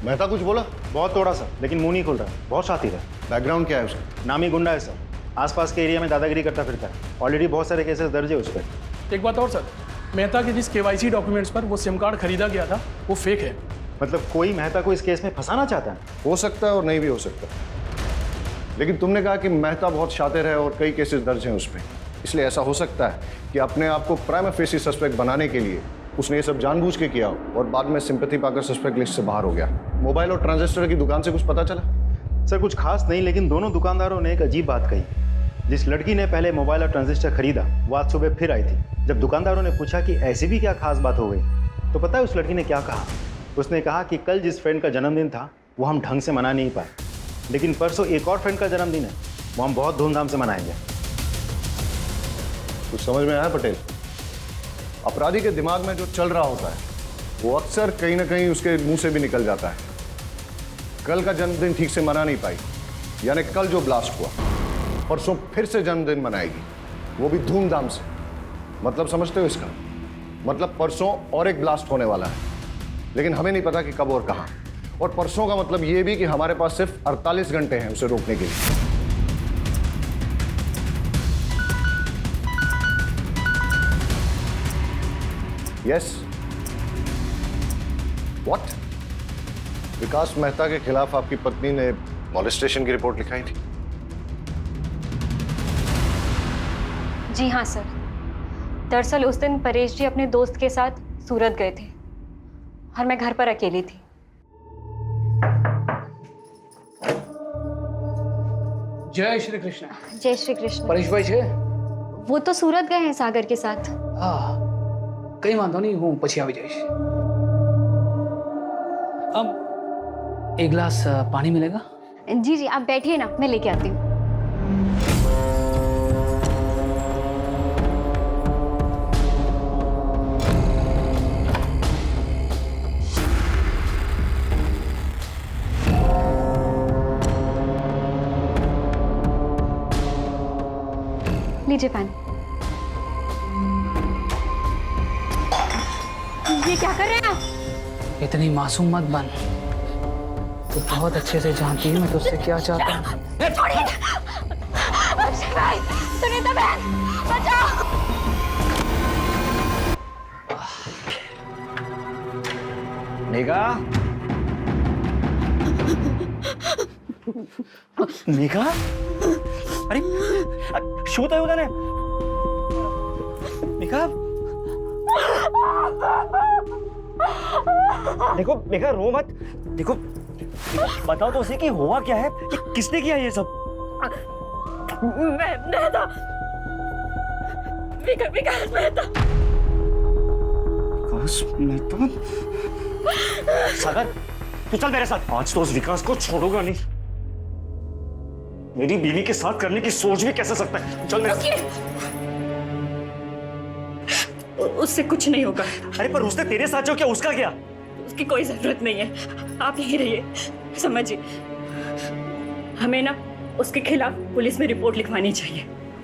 Speaker 4: मेहता कुछ बोला?
Speaker 11: बहुत थोड़ा सा, लेकिन मुंह नहीं खोल रहा, बहुत शातिर है।
Speaker 4: बैकग्राउंड क्या है उसका?
Speaker 11: नामी गुंडा है सर, आसपास के एरिया में दादागिरी करता फिरता है। ऑलरेडी बहुत सारे केसेस दर्ज है उस पर।
Speaker 12: एक बात और सर, मेहता के जिस KYC डॉक्यूमेंट्स पर वो सिम कार्ड खरीदा गया था वो फेक है।
Speaker 11: मतलब कोई मेहता को इस केस में फंसाना चाहता है?
Speaker 4: हो सकता है और नहीं भी हो सकता, लेकिन तुमने कहा कि मेहता बहुत शातिर है और कई केसेस दर्ज हैं उस पर, इसलिए ऐसा हो सकता है कि अपने आप को प्राइमा फेसी सस्पेक्ट बनाने के लिए उसने ये सब जानबूझ के किया और बाद में सिंपैथी पाकर सस्पेक्ट लिस्ट से बाहर हो गया। मोबाइल और ट्रांजिस्टर की दुकान से कुछ पता चला?
Speaker 11: सर कुछ खास नहीं, लेकिन दोनों दुकानदारों ने एक अजीब बात कही। जिस लड़की ने पहले मोबाइल और ट्रांजिस्टर खरीदा वो आज सुबह फिर आई थी। जब दुकानदारों ने पूछा कि ऐसी भी क्या खास बात हो गई, तो पता है उस लड़की ने क्या कहा? उसने कहा कि कल जिस फ्रेंड का जन्मदिन था वो हम ढंग से मना नहीं पाए, लेकिन परसों एक और फ्रेंड का जन्मदिन है, वो हम बहुत धूमधाम से मनाएंगे।
Speaker 4: कुछ समझ में आया पटेल? अपराधी के दिमाग में जो चल रहा होता है वो अक्सर कहीं ना कहीं उसके मुंह से भी निकल जाता है। कल का जन्मदिन ठीक से मना नहीं पाई, यानी कल जो ब्लास्ट हुआ परसों फिर से जन्मदिन मनाएगी, वो भी धूमधाम से। मतलब समझते हो इसका? मतलब परसों और एक ब्लास्ट होने वाला है, लेकिन हमें नहीं पता कि कब और कहां। और परसों का मतलब ये भी कि हमारे पास सिर्फ 48 घंटे हैं उसे रोकने के लिए। Yes what? विकास मेहता के खिलाफ आपकी पत्नी ने मॉलेस्टेशन की रिपोर्ट लिखाई थी?
Speaker 2: जी हाँ सर। दरअसल उस दिन परेश जी अपने दोस्त के साथ सूरत गए थे और मैं घर पर अकेली थी।
Speaker 1: जय श्री कृष्ण।
Speaker 2: जय श्री कृष्ण।
Speaker 1: परेश भाई છે?
Speaker 2: वो तो सूरत गए हैं सागर के साथ।
Speaker 1: हाँ, कई वांधो नहीं, हूँ પછી આવી જઈશ। अब एक गिलास पानी मिलेगा?
Speaker 2: जी जी आप बैठिए ना, मैं लेके आती हूँ। लीजिए पानी। ये क्या कर रहे हैं आप?
Speaker 1: इतनी मासूम मत बन, तो बहुत अच्छे से जानती है मैं तुझसे क्या चाहता हूँ।
Speaker 2: छोड़िए। अक्षय भाई, सुनीता बहन, बचाओ।
Speaker 11: मेघा, मेघा, अरे શું થયું તને? मेघा, देखो मेघा रो मत। देखो बताओ तो उसे कि हुआ क्या है, कि किसने किया ये सब?
Speaker 2: मेहता, विकास मेहता।
Speaker 11: विकास मेहता? सागर तू चल मेरे साथ। आज तो उस विकास को छोड़ूंगा नहीं। मेरी बीवी के साथ करने की सोच भी कैसे सकता है? चल मेरे साथ।
Speaker 16: उससे कुछ नहीं होगा।
Speaker 11: अरे पर उसने तेरे साथ जो किया उसका क्या?
Speaker 16: उसकी कोई जरूरत नहीं है, आप यहीं रहिए। समझिए, हमें ना उसके खिलाफ पुलिस में रिपोर्ट लिखवानी चाहिए।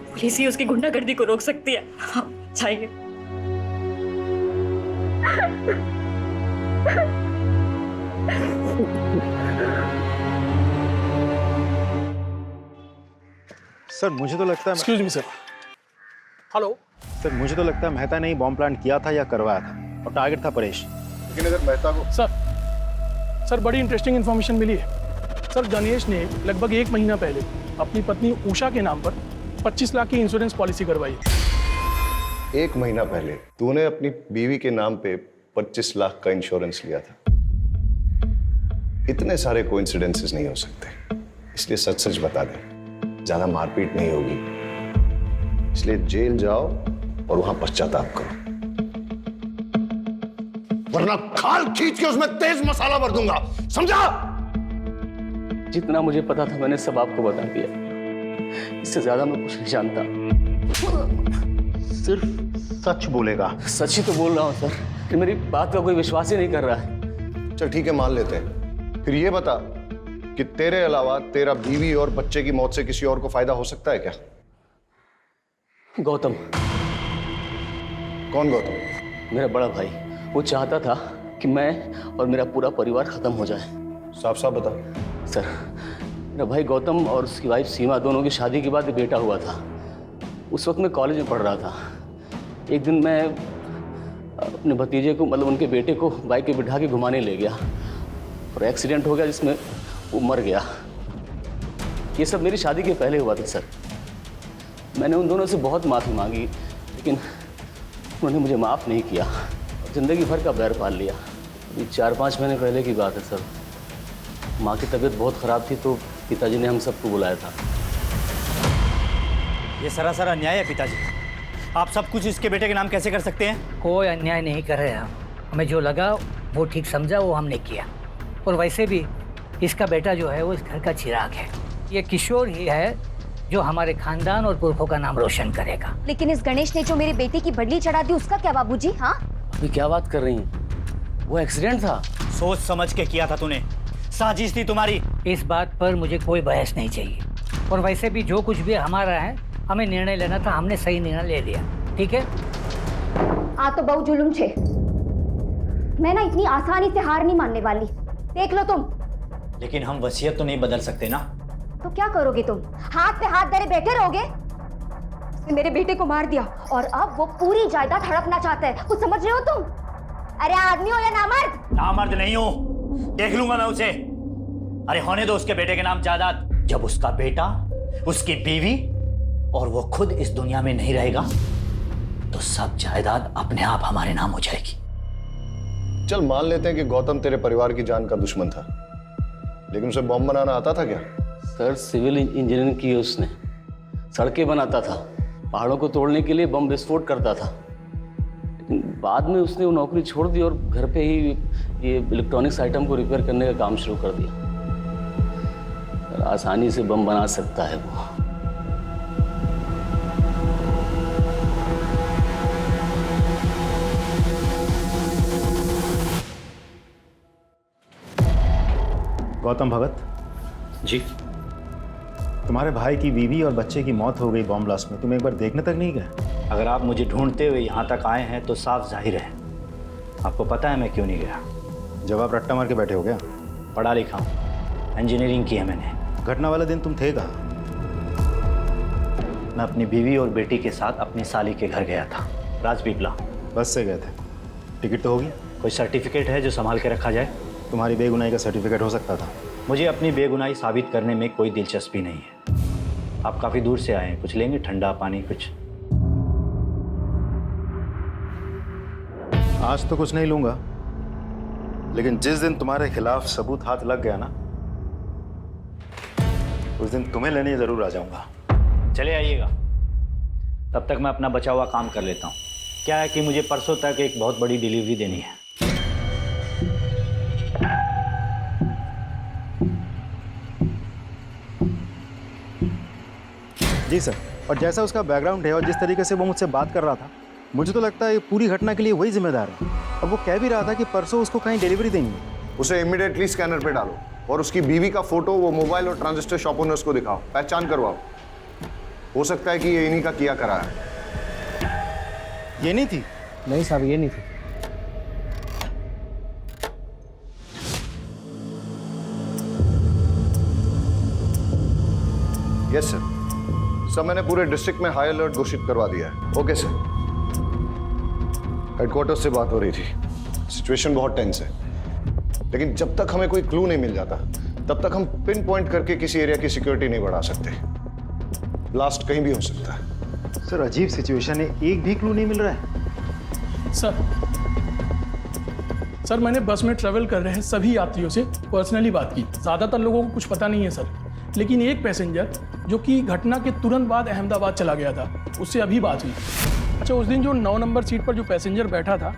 Speaker 16: पुलिस ही उसकी गुंडागर्दी को रोक सकती है। हाँ, चाहिए।
Speaker 11: सर मुझे तो लगता है
Speaker 12: excuse me sir. Hello
Speaker 11: sir, मुझे तो लगता है मेहता ने ही बॉम्ब प्लांट किया था या करवाया था, और टारगेट था परेश।
Speaker 4: लेकिन अगर मेहता को
Speaker 12: सर बड़ी इंटरेस्टिंग इन्फॉर्मेशन मिली है। सर गणेश ने लगभग 1 महीना पहले अपनी पत्नी उषा के नाम पर 25 लाख की इंश्योरेंस पॉलिसी करवाई।
Speaker 4: 1 महीना पहले तूने अपनी बीवी के नाम पे 25 लाख का इंश्योरेंस लिया था। इतने सारे कोइंसिडेंसेस नहीं हो सकते, इसलिए सच सच बता दे। ज्यादा मारपीट नहीं होगी, इसलिए जेल जाओ और वहां पश्चाताप करो, वरना खाल खींच के उसमें तेज मसाला भर दूंगा, समझा?
Speaker 3: जितना मुझे पता था मैंने सब आपको बता दिया। इससे ज्यादा मैं कुछ नहीं जानता।
Speaker 11: सिर्फ सच बोलेगा।
Speaker 3: सच ही तो बोल रहा हूँ सर, कि मेरी बात का कोई विश्वास ही नहीं कर रहा है।
Speaker 4: चल ठीक है, मान लेते हैं। फिर ये बता कि तेरे अलावा तेरा बीवी और बच्चे की मौत से किसी और को फायदा हो सकता है क्या?
Speaker 3: गौतम।
Speaker 4: कौन गौतम?
Speaker 3: मेरा बड़ा भाई। वो चाहता था कि मैं और मेरा पूरा परिवार खत्म हो जाए।
Speaker 4: साफ साफ बता।
Speaker 3: सर, मेरा भाई गौतम और उसकी वाइफ सीमा दोनों की शादी के बाद बेटा हुआ था। उस वक्त मैं कॉलेज में पढ़ रहा था। एक दिन मैं अपने भतीजे को, मतलब उनके बेटे को बाइक पे बिठा के घुमाने ले गया और एक्सीडेंट हो गया जिसमें वो मर गया। ये सब मेरी शादी के पहले हुआ था सर। मैंने उन दोनों से बहुत माफ़ी मांगी, लेकिन उन्होंने मुझे माफ़ नहीं किया। ज़िंदगी भर का बैर पाल लिया। अभी 4-5 महीने पहले की बात है सर। माँ की तबीयत बहुत ख़राब थी तो पिताजी ने हम सबको बुलाया था।
Speaker 11: ये सरासर अन्याय है पिताजी। आप सब कुछ इसके बेटे के नाम कैसे कर सकते हैं?
Speaker 17: कोई अन्याय नहीं कर रहे हम। हमें जो लगा वो ठीक समझा, वो हमने किया। और वैसे भी इसका बेटा जो है वो इस घर का चिराग है। ये किशोर ही है जो हमारे खानदान और पुरखों का नाम रोशन करेगा।
Speaker 2: लेकिन इस गणेश ने जो मेरी बेटी की बदली चढ़ा दी, उसका क्या बाबूजी? हाँ,
Speaker 3: अभी क्या बात कर रही हैं? वो एक्सीडेंट था।
Speaker 11: सोच समझ के किया था तूने।
Speaker 14: साजिश थी तुम्हारी।
Speaker 17: इस बात पर मुझे कोई बहस नहीं चाहिए। और वैसे भी जो कुछ भी हमारा है, हमें निर्णय लेना था, हमने सही निर्णय ले लिया। ठीक है?
Speaker 18: आ तो बहु जुलूम छे। मैं ना इतनी आसानी से हार नहीं मानने वाली। देख लो तुम।
Speaker 14: लेकिन हम वसीयत तो नहीं बदल सकते ना।
Speaker 18: तो क्या करोगे तुम? हाथ पे हाथ धरे बैठे रहोगे? उसने मेरे बेटे को मार दिया और अब वो पूरी जायदाद हड़पना चाहता है। कुछ समझ रहे हो तुम? अरे आदमी हो या नामर्द?
Speaker 14: नामर्द नहीं हूं, देख लूंगा मैं उसे। अरे होने दो उसके बेटे के नाम जायदाद। जब उसका बेटा, उसकी बीवी और वो खुद इस दुनिया में नहीं रहेगा तो सब जायदाद अपने आप हमारे नाम हो जाएगी।
Speaker 4: चल मान लेते हैं कि गौतम तेरे परिवार की जान का दुश्मन था, लेकिन उसे बॉम्ब बनाना आता था क्या?
Speaker 3: सर सिविल इंजीनियरिंग की उसने, सड़कें बनाता था, पहाड़ों को तोड़ने के लिए बम विस्फोट करता था। लेकिन बाद में उसने वो नौकरी छोड़ दी और घर पे ही ये इलेक्ट्रॉनिक्स आइटम को रिपेयर करने का काम शुरू कर दिया। आसानी से बम बना सकता है वो।
Speaker 11: गौतम भगत
Speaker 14: जी,
Speaker 11: तुम्हारे भाई की बीवी और बच्चे की मौत हो गई बॉम्ब ब्लास्ट में, तुम एक बार देखने तक नहीं गए?
Speaker 14: अगर आप मुझे ढूंढते हुए यहाँ तक आए हैं तो साफ जाहिर है आपको पता है मैं क्यों नहीं गया।
Speaker 11: जवाब रट्टा मार के बैठे हो गया?
Speaker 14: पढ़ा लिखा हूँ, इंजीनियरिंग की है मैंने।
Speaker 11: घटना वाले दिन तुम थे कहाँ?
Speaker 14: मैं अपनी बीवी और बेटी के साथ अपनी साली के घर गया था, राजपीपला।
Speaker 11: बस से गए थे? टिकट तो होगी?
Speaker 14: कोई सर्टिफिकेट है जो संभाल के रखा जाए?
Speaker 11: तुम्हारी बेगुनाही का सर्टिफिकेट हो सकता था।
Speaker 14: मुझे अपनी बेगुनाही साबित करने में कोई दिलचस्पी नहीं है। आप काफ़ी दूर से आए हैं, कुछ लेंगे? ठंडा पानी कुछ?
Speaker 11: आज तो कुछ नहीं लूंगा, लेकिन जिस दिन तुम्हारे खिलाफ सबूत हाथ लग गया ना, उस दिन तुम्हें लेने जरूर आ जाऊंगा।
Speaker 14: चले आइएगा, तब तक मैं अपना बचा हुआ काम कर लेता हूँ। क्या है कि मुझे परसों तक एक बहुत बड़ी डिलीवरी देनी है।
Speaker 11: जी सर। और जैसा उसका बैकग्राउंड है और जिस तरीके से वो मुझसे बात कर रहा था, मुझे तो लगता है ये पूरी घटना के लिए वही जिम्मेदार है। और वो कह भी रहा था कि परसों उसको कहीं डिलीवरी देनी है।
Speaker 4: उसे इमीडिएटली स्कैनर पे डालो और उसकी बीवी का फोटो वो मोबाइल और ट्रांजिस्टर शॉप ओनर्स को दिखाओ, पहचान करवाओ। हो सकता है कि ये इन्हीं का किया करा है।
Speaker 11: ये नहीं थी?
Speaker 10: नहीं साहब, ये नहीं थी।
Speaker 4: Yes sir. सर मैंने पूरे डिस्ट्रिक्ट में हाई अलर्ट घोषित करवा दिया है। Okay sir. हेडक्वार्टर से बात हो रही थी, सिचुएशन बहुत टेंस है, लेकिन जब तक हमें कोई क्लू नहीं मिल जाता तब तक हम पिन पॉइंट करके किसी एरिया की सिक्योरिटी नहीं बढ़ा सकते। ब्लास्ट कहीं भी हो सकता है।
Speaker 11: सर अजीब सिचुएशन है, एक भी क्लू नहीं मिल रहा है।
Speaker 12: सर मैंने बस में ट्रेवल कर रहे सभी यात्रियों से पर्सनली बात की। ज़्यादातर लोगों को कुछ पता नहीं है सर, लेकिन एक पैसेंजर जो कि घटना के तुरंत बाद अहमदाबाद चला गया था, उससे अभी बात हुई। अच्छा, उस दिन जो 9 नंबर सीट पर जो पैसेंजर बैठा था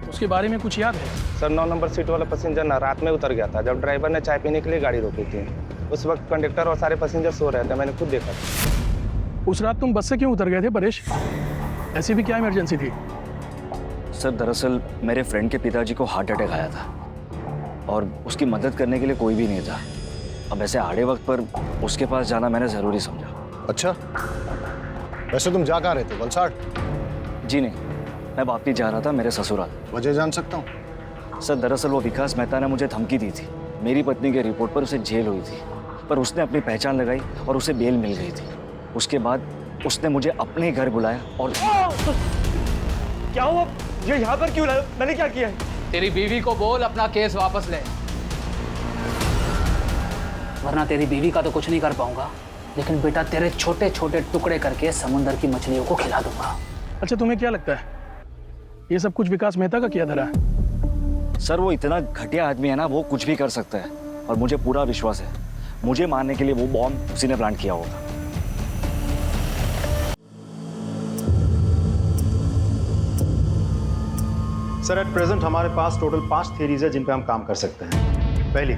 Speaker 12: उसके बारे में कुछ याद है?
Speaker 10: सर 9 नंबर सीट वाला पैसेंजर ना रात में उतर गया था जब ड्राइवर ने चाय पीने के लिए गाड़ी रोकी थी। उस वक्त कंडक्टर और सारे पैसेंजर सो रहे थे, मैंने खुद देखा था।
Speaker 12: उस रात तुम बस से क्यों उतर गए थे परेश? ऐसी भी क्या इमरजेंसी थी?
Speaker 19: सर दरअसल मेरे फ्रेंड के पिताजी को हार्ट अटैक आया था और उसकी मदद करने के लिए कोई भी नहीं था। अब ऐसे आड़े वक्त पर उसके पास जाना मैंने ज़रूरी समझा।
Speaker 4: अच्छा, वैसे तुम जा कहाँ रहे थे? वलसाड़?
Speaker 19: जी नहीं, मैं वापस जा रहा था मेरे ससुराल।
Speaker 4: वजह जान सकता हूँ?
Speaker 19: सर दरअसल वो विकास मेहता ने मुझे धमकी दी थी। मेरी पत्नी के रिपोर्ट पर उसे जेल हुई थी, पर उसने अपनी पहचान लगाई और उसे बेल मिल गई थी। उसके बाद उसने मुझे अपने घर बुलाया और
Speaker 10: क्या हुआ? ये यहाँ पर क्यों लाया? मैंने क्या किया है?
Speaker 1: तेरी बीवी को बोल अपना केस वापस ले, वरना तेरी बीवी का तो कुछ नहीं कर पाऊंगा, लेकिन बेटा तेरे छोटे छोटे टुकड़े करके समुंदर की मछलियों को खिला दूंगा।
Speaker 12: अच्छा, तुम्हें क्या लगता है ये सब कुछ विकास मेहता का किया धरा है?
Speaker 19: सर वो इतना घटिया आदमी है ना, वो कुछ भी कर सकता है और मुझे पूरा विश्वास है मुझे मारने के लिए वो बॉम्ब उसी ने प्लान किया होगा।
Speaker 11: सर एट प्रेजेंट हमारे पास टोटल 5 थियरीज है जिन पे हम काम कर सकते हैं। पहली,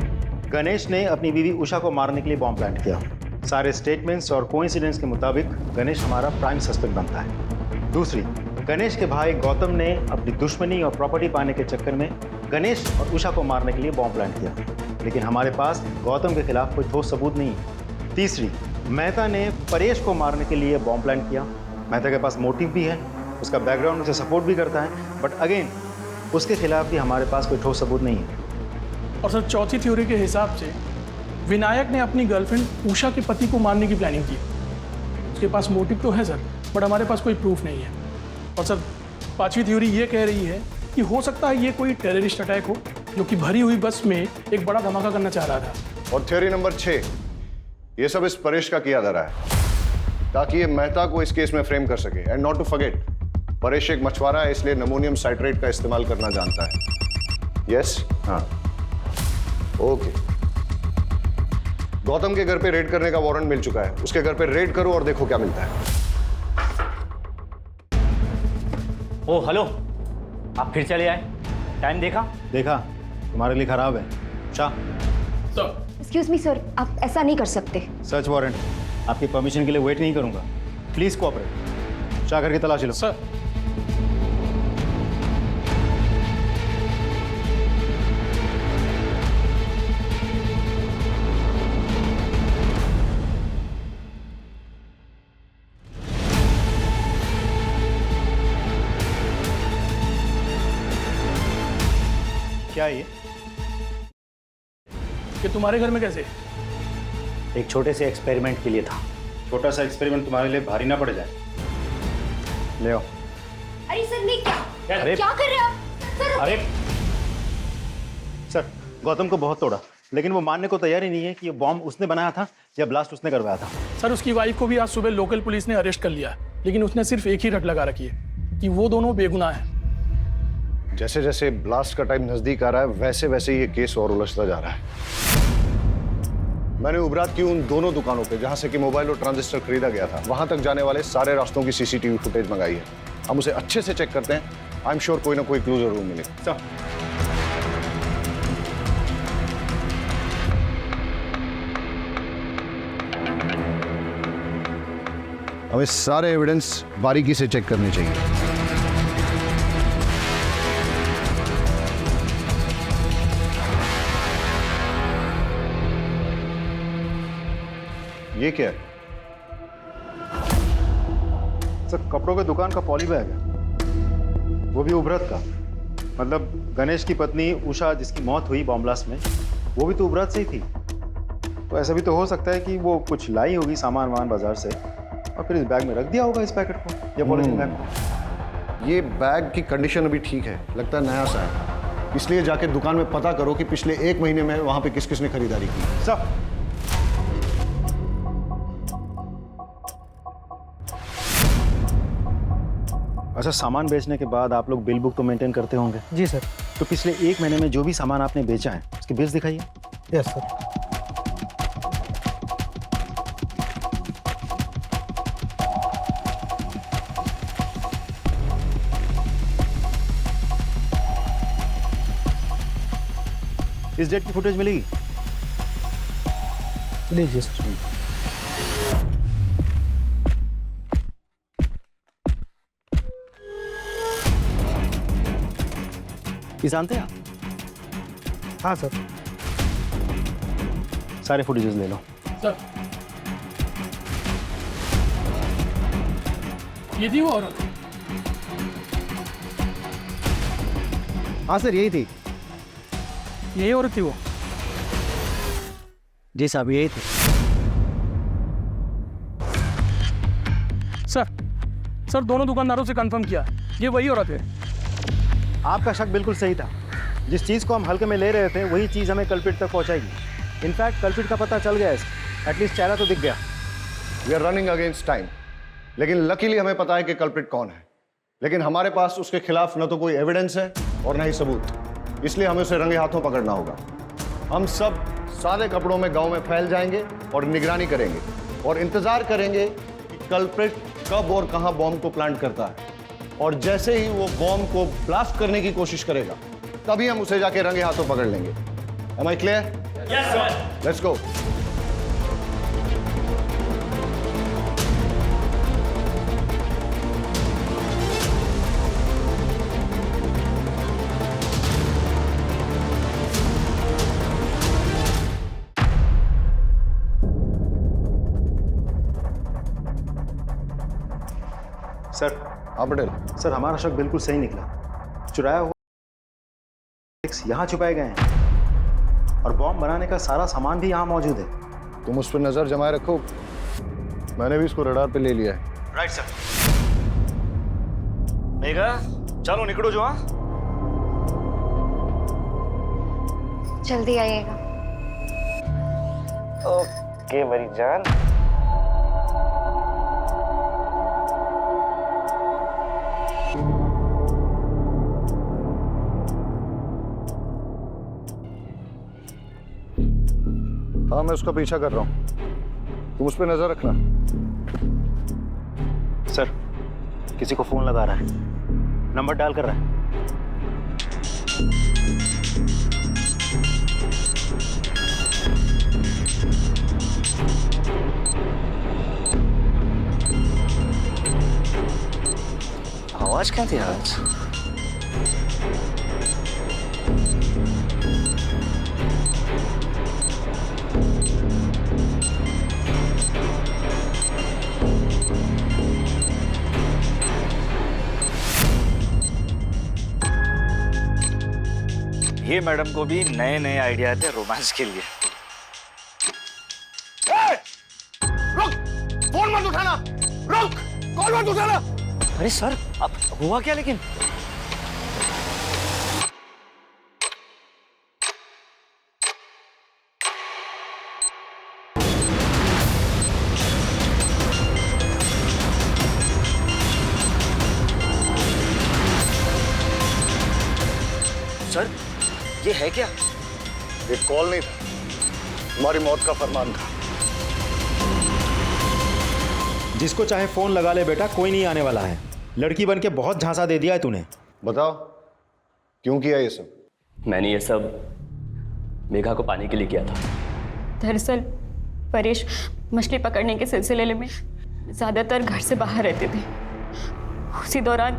Speaker 11: गणेश ने अपनी बीवी उषा को मारने के लिए बॉम्ब प्लांट किया। सारे स्टेटमेंट्स और कोइंसिडेंस के मुताबिक गणेश हमारा प्राइम सस्पेक्ट बनता है। दूसरी, गणेश के भाई गौतम ने अपनी दुश्मनी और प्रॉपर्टी पाने के चक्कर में गणेश और उषा को मारने के लिए बॉम्ब प्लांट किया, लेकिन हमारे पास गौतम के खिलाफ कोई ठोस सबूत नहीं है। तीसरी, मेहता ने परेश को मारने के लिए बॉम्ब प्लांट किया। मेहता के पास मोटिव भी है, उसका बैकग्राउंड उसे सपोर्ट भी करता है, बट अगेन उसके खिलाफ भी हमारे पास कोई ठोस सबूत नहीं है।
Speaker 12: और सर चौथी थ्योरी के हिसाब से विनायक ने अपनी गर्लफ्रेंड उषा के पति को मारने की प्लानिंग की। उसके पास मोटिव तो है सर, बट हमारे पास कोई प्रूफ नहीं है। और सर पांचवी थ्योरी ये कह रही है कि हो सकता है ये कोई टेररिस्ट अटैक हो जो कि भरी हुई बस में एक बड़ा धमाका करना चाह रहा था।
Speaker 4: और थ्योरी नंबर 6, ये सब इस परेश का किया जा रहा है ताकि ये मेहता को इस केस में फ्रेम कर सके। And not to forget, Paresh एक मछुआरा है, इसलिए अमोनियम साइट्रेट का इस्तेमाल करना जानता है। यस? हाँ, ओके। गौतम के घर पे रेड करने का वारंट मिल चुका है, उसके घर पे रेड करो और देखो क्या मिलता है।
Speaker 11: ओ हेलो, आप फिर चले आए? टाइम देखा? देखा, तुम्हारे लिए खराब है। शाह,
Speaker 18: एक्सक्यूज मी सर, आप ऐसा नहीं कर सकते।
Speaker 11: सर्च वारंट, आपकी परमिशन के लिए वेट नहीं करूंगा। Please cooperate. शाह करके तलाशी लो।
Speaker 12: सर
Speaker 11: क्या है ये?
Speaker 12: कि तुम्हारे घर में कैसे?
Speaker 11: एक छोटे से एक्सपेरिमेंट के लिए था। छोटा सा एक्सपेरिमेंट तुम्हारे लिए भारी ना पड़ जाए। ले आओ।
Speaker 18: अरे सर नहीं,
Speaker 11: अरे
Speaker 18: क्या कर रहे हैं आप सर?
Speaker 11: अरे सर, गौतम को बहुत तोड़ा, लेकिन वो मानने को तैयार ही नहीं है कि ये बॉम्ब उसने बनाया था या ब्लास्ट उसने करवाया था।
Speaker 12: सर उसकी वाइफ को भी आज सुबह लोकल पुलिस ने अरेस्ट कर लिया, लेकिन उसने सिर्फ एक ही रट लगा रखी है कि वो दोनों बेगुनाह हैं।
Speaker 4: जैसे जैसे ब्लास्ट का टाइम नजदीक आ रहा है, वैसे वैसे ये केस और उलझता जा रहा है। मैंने उबरात की उन दोनों दुकानों पे जहां से कि मोबाइल और ट्रांजिस्टर खरीदा गया था, वहां तक जाने वाले सारे रास्तों की सीसीटीवी फुटेज मंगाई है। हम उसे अच्छे से चेक करते हैं। आई एम श्योर कोई ना कोई क्लू जरूर मिलेगा। हमें सारे एविडेंस बारीकी से चेक करने चाहिए। ये क्या है?
Speaker 11: सर कपड़ों के दुकान का पॉली बैग है, वो भी उबरत का। मतलब गणेश की पत्नी उषा जिसकी मौत हुई बॉम्ब ब्लास्ट में, वो भी तो उबरत से ही थी। तो ऐसा भी तो हो सकता है कि वो कुछ लाई होगी सामान वामान बाजार से और फिर इस बैग में रख दिया होगा, इस पैकेट को या पॉलिथीन बैग को।
Speaker 4: ये बैग की कंडीशन अभी ठीक है, लगता है नया सा है। इसलिए जाके दुकान में पता करो कि पिछले 1 महीने में वहां पे किस किस ने खरीदारी की।
Speaker 11: सर अच्छा, सामान बेचने के बाद आप लोग बिल बुक तो मेंटेन करते होंगे?
Speaker 9: जी सर।
Speaker 11: तो पिछले 1 महीने में जो भी सामान आपने बेचा है उसके बिल्स दिखाइए।
Speaker 9: Yes sir.
Speaker 11: इस डेट की फुटेज मिलेगी?
Speaker 9: लीजिए सर।
Speaker 11: ये जानते हैं आप?
Speaker 9: हाँ सर।
Speaker 11: सारे फुटेजेस ले लो।
Speaker 12: सर ये थी वो औरत?
Speaker 11: हाँ सर, यही थी।
Speaker 12: यही औरत थी वो?
Speaker 11: जी साहब, यही थी।
Speaker 12: सर दोनों दुकानदारों से कंफर्म किया, ये वही औरत है।
Speaker 11: आपका शक बिल्कुल सही था। जिस चीज़ को हम हल्के में ले रहे थे वही चीज़ हमें कल्प्रिट तक पहुंचाएगी। इनफैक्ट कल्प्रिट का पता चल गया है, एटलीस्ट चेहरा तो दिख गया।
Speaker 4: We are running against time, लेकिन लकीली हमें पता है कि कल्प्रिट कौन है। लेकिन हमारे पास उसके खिलाफ न तो कोई एविडेंस है और न ही सबूत, इसलिए हमें उसे रंगे हाथों पकड़ना होगा। हम सब सादे कपड़ों में गांव में फैल जाएंगे और निगरानी करेंगे और इंतजार करेंगे कि कल्प्रिट कब और कहां बॉम्ब को प्लांट करता है। और जैसे ही वो बॉम्ब को ब्लास्ट करने की कोशिश करेगा, तभी हम उसे जाके रंगे हाथों पकड़ लेंगे। Am I clear?
Speaker 14: Yes, sir.
Speaker 4: Let's go.
Speaker 11: Sir.
Speaker 4: हाँ पटेल।
Speaker 11: सर हमारा शक बिल्कुल सही निकला। चुराया हुआ यहाँ छुपाए गए हैं और बॉम्ब बनाने का सारा सामान भी यहाँ मौजूद है।
Speaker 4: तुम उस पर नजर जमाए रखो, मैंने भी इसको रडार पे ले लिया है।
Speaker 11: Right sir. मेघा चलो निकलो जो। हाँ
Speaker 2: जल्दी आइएगा।
Speaker 11: ओके मेरी जान।
Speaker 4: हाँ मैं उसका पीछा कर रहा हूँ, तुम उस पर नजर रखना।
Speaker 11: सर किसी को फोन लगा रहा है, नंबर डाल कर रहा है।
Speaker 19: आवाज क्या थी आज? ये मैडम को भी नए नए आइडिया थे रोमांस के लिए।
Speaker 6: रुक! फोन मत उठाना! रुक! कॉल मत उठाना!
Speaker 19: अरे सर, अब हुआ क्या लेकिन? सर, ये है क्या?
Speaker 4: ये कॉल नहीं था, तुम्हारी मौत का फरमान था।
Speaker 11: जिसको चाहे फोन लगा ले बेटा, कोई नहीं आने वाला है। लड़की बन के बहुत झांसा दे दिया है तूने।
Speaker 4: बताओ क्यों किया ये सब?
Speaker 3: मैंने ये सब मेघा को पाने के लिए किया था।
Speaker 16: दरअसल परेश मछली पकड़ने के सिलसिले में ज़्यादातर घर से बाहर रहते थे। उसी दौरान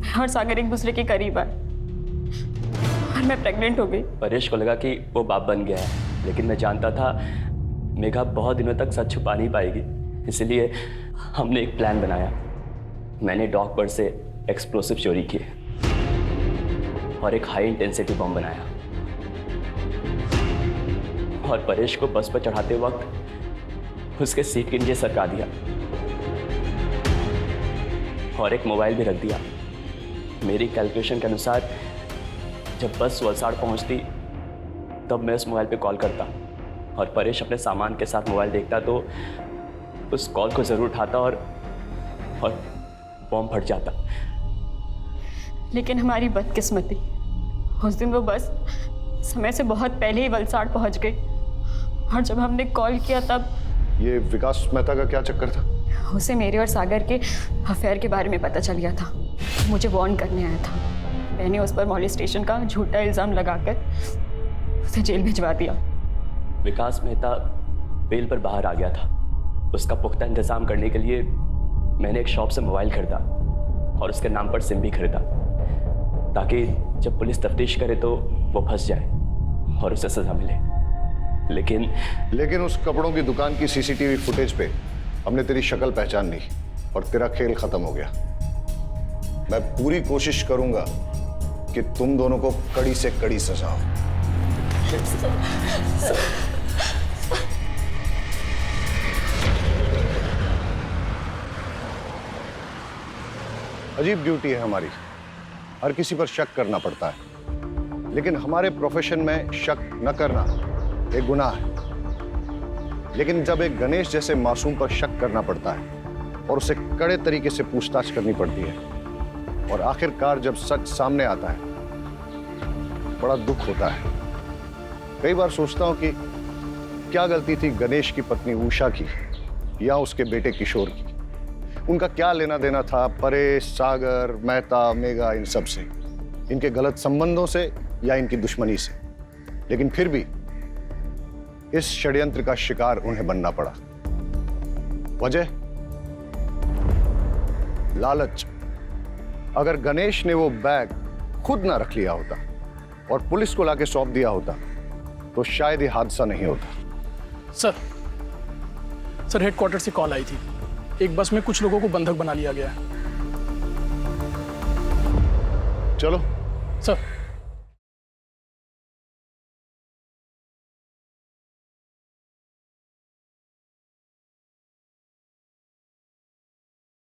Speaker 16: मैं और सागर एक दूसरे के करीब आए और मैं प्रेग्नेंट हो गई।
Speaker 3: परेश को लगा कि वो बाप बन गया है, लेकिन मैं जानता था मेघा बहुत दिनों तक सच छुपा नहीं पाएगी। इसलिए हमने एक प्लान बनाया। मैंने डॉक पर से एक्सप्लोसिव चोरी किए और एक हाई इंटेंसिटी बम बनाया और परेश को बस पर चढ़ाते वक्त उसके सीट के नीचे सरका दिया और एक मोबाइल भी रख दिया। मेरी कैलकुलेशन के अनुसार जब बस वलसाड़ पहुंचती तब मैं उस मोबाइल पे कॉल करता और परेश अपने सामान के साथ मोबाइल देखता तो उस कॉल को ज़रूर उठाता और बॉम्ब फट जाता।
Speaker 16: लेकिन हमारी बदकिस्मती, उस दिन वो बस समय से बहुत पहले ही वलसाड़ पहुंच गई और जब हमने कॉल किया तब
Speaker 4: ये विकास मेहता का क्या चक्कर था?
Speaker 16: उसे मेरे और सागर के अफेयर के बारे में पता चल गया था। मुझे वार्न करने आया था। मैंने उस पर मॉलेस्टेशन का झूठा इल्ज़ाम लगाकर उसे जेल भिजवा दिया।
Speaker 3: विकास मेहता बेल पर बाहर आ गया था। उसका पुख्ता इंतजाम करने के लिए मैंने एक शॉप से मोबाइल खरीदा और उसके नाम पर सिम भी खरीदा ताकि जब पुलिस तफ्तीश करे तो वो फंस जाए और उसे सजा मिले। लेकिन उस कपड़ों की दुकान की सीसीटीवी फुटेज पे हमने तेरी शक्ल पहचान ली और तेरा खेल खत्म हो गया। मैं पूरी कोशिश करूंगा कि तुम दोनों को कड़ी से कड़ी सजा हो। अजीब ड्यूटी है हमारी, हर किसी पर शक करना पड़ता है, लेकिन हमारे प्रोफेशन में शक न करना एक गुनाह है। लेकिन जब एक गणेश जैसे मासूम पर शक करना पड़ता है और उसे कड़े तरीके से पूछताछ करनी पड़ती है और आखिरकार जब सच सामने आता है, बड़ा दुख होता है। कई बार सोचता हूं कि क्या गलती थी गणेश की पत्नी उषा की या उसके बेटे किशोर की। उनका क्या लेना देना था परेश, सागर, मेहता, मेघा, इन सब से, इनके गलत संबंधों से या इनकी दुश्मनी से। लेकिन फिर भी इस षड्यंत्र का शिकार उन्हें बनना पड़ा। वजह लालच। अगर गणेश ने वो बैग खुद ना रख लिया होता और पुलिस को लाके सौंप दिया होता तो शायद ये हादसा नहीं होता।
Speaker 12: सर हेडक्वार्टर से कॉल आई थी एक बस में कुछ लोगों को बंधक बना लिया गया है।
Speaker 4: चलो
Speaker 12: सर।